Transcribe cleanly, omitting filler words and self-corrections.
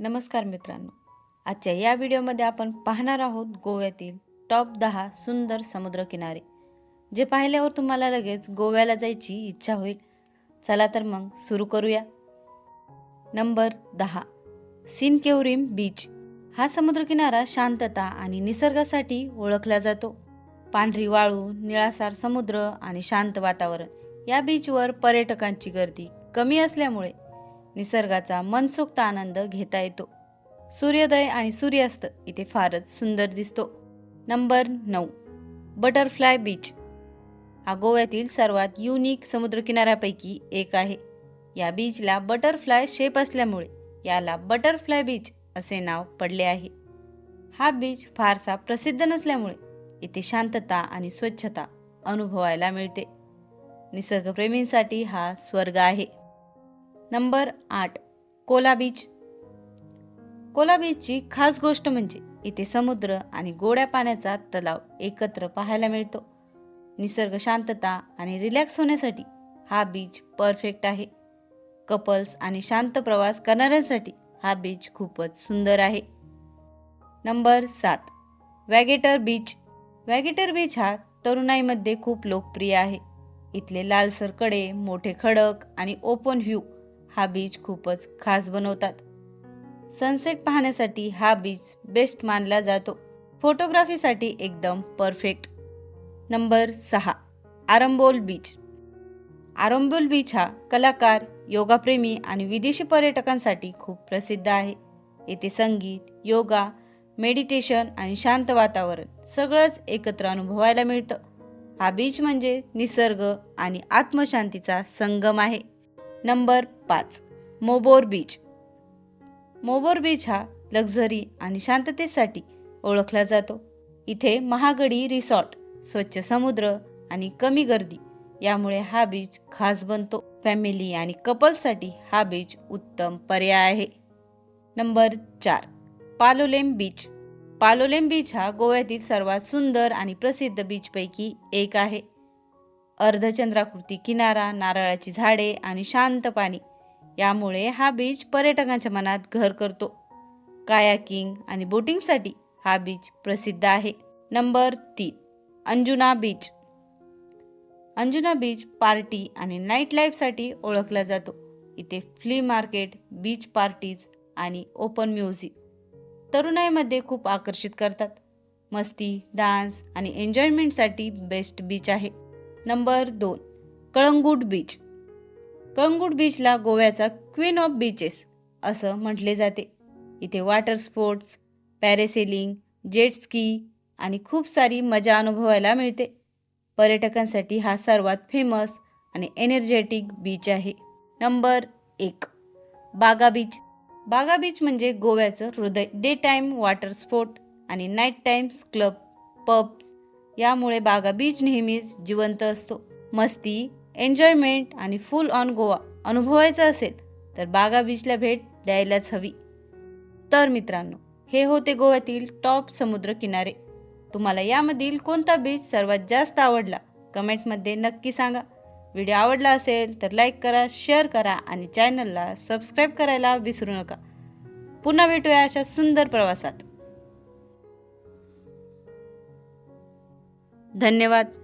नमस्कार मित्रांनो, आजच्या या व्हिडिओमध्ये आपण पाहणार आहोत गोव्यातील टॉप 10 सुंदर समुद्रकिनारे, जे पाहिल्यावर तुम्हाला लगेच गोव्याला जायची इच्छा होईल. चला तर मग सुरू करूया. Number 10, Sinquerim beach. हा समुद्रकिनारा शांतता आणि निसर्गासाठी ओळखला जातो. पांढरी वाळू, निळाशार समुद्र आणि शांत वातावरण या बीचवर पर्यटकांची गर्दी कमी असल्यामुळे निसर्गाचा मनसोक्त आनंद घेता येतो. सूर्योदय आणि सूर्यास्त इथे फारच सुंदर दिसतो. Number 9, butterfly beach. हा गोव्यातील सर्वात युनिक समुद्रकिनाऱ्यापैकी एक आहे. या बीचला बटरफ्लाय शेप असल्यामुळे याला बटरफ्लाय बीच असे नाव पडले आहे. हा बीच फारसा प्रसिद्ध नसल्यामुळे इथे शांतता आणि स्वच्छता अनुभवायला मिळते. निसर्गप्रेमींसाठी हा स्वर्ग आहे. Number 8, Cola beach. कोला बीचची खास गोष्ट म्हणजे इथे समुद्र आणि गोड्या पाण्याचा तलाव एकत्र पाहायला मिळतो. निसर्ग शांतता आणि रिलॅक्स होण्यासाठी हा बीच परफेक्ट आहे. कपल्स आणि शांत प्रवास करणाऱ्यांसाठी हा बीच खूपच सुंदर आहे. Number 7, Vagator beach. Vagator beach हा तरुणाईमध्ये खूप लोकप्रिय आहे. इथले लालसर कडे, मोठे खडक आणि ओपन व्ह्यू हा बीच खूपच खास बनवतात. सनसेट पाहण्यासाठी हा बीच बेस्ट मानला जातो. फोटोग्राफीसाठी एकदम perfect. Number 6, Arambol beach. Arambol beach हा कलाकार, योगाप्रेमी आणि विदेशी पर्यटकांसाठी खूप प्रसिद्ध आहे. येथे संगीत, योगा, मेडिटेशन आणि शांत वातावरण सगळंच एकत्र अनुभवायला मिळतं. हा बीच म्हणजे निसर्ग आणि आत्मशांतीचा संगम आहे. Number 5, Mobor beach. Mobor beach हा लक्झरी आणि शांततेसाठी ओळखला जातो. इथे महागडी रिसॉर्ट, स्वच्छ समुद्र आणि कमी गर्दी यामुळे हा बीच खास बनतो. फॅमिली आणि कपल्ससाठी हा बीच उत्तम पर्याय आहे. Number 4, Palolem beach. Palolem beach हा गोव्यातील सर्वात सुंदर आणि प्रसिद्ध बीचपैकी एक आहे. अर्धचंद्राकृती किनारा, नारळाची झाडे आणि शांत पाणी यामुळे हा बीच पर्यटकांच्या मनात घर करतो. कायाकिंग आणि बोटिंगसाठी हा बीच प्रसिद्ध आहे. Number 3, Anjuna beach. Anjuna beach party आणि नाईट लाईफसाठी ओळखला जातो. इथे फ्ली मार्केट, बीच पार्टीज आणि ओपन म्युझिक तरुणाईमध्ये खूप आकर्षित करतात. मस्ती, डान्स आणि एन्जॉयमेंटसाठी बेस्ट बीच आहे. Number 2, Calangute beach. कळंगूट बीचला गोव्याचा क्वीन ऑफ बीचेस असं म्हटले जाते. इथे water sports, parasailing, jet ski आणि खूप सारी मजा अनुभवायला मिळते. पर्यटकांसाठी हा सर्वात फेमस आणि एनर्जेटिक बीच आहे. नंबर 1, बागा बीच. बागा बीच म्हणजे गोव्याचं हृदय. डे टाईम वॉटर स्पोर्ट आणि नाईट टाईम्स क्लब, पब्स यामुळे बागा बीच नेहमीच जिवंत असतो. मस्ती, एन्जॉयमेंट आणि फुल ऑन गोवा अनुभवायचं असेल तर बागा बीचला भेट द्यायलाच हवी. तर मित्रांनो, हे होते गोव्यातील टॉप समुद्र किनारे. तुम्हाला यामधील कोणता बीच सर्वात जास्त आवडला कमेंटमध्ये नक्की सांगा. व्हिडिओ आवडला असेल तर लाईक करा, शेअर करा आणि चॅनलला सबस्क्राईब करायला विसरू नका. पुन्हा भेटूया अशा सुंदर प्रवासात. धन्यवाद.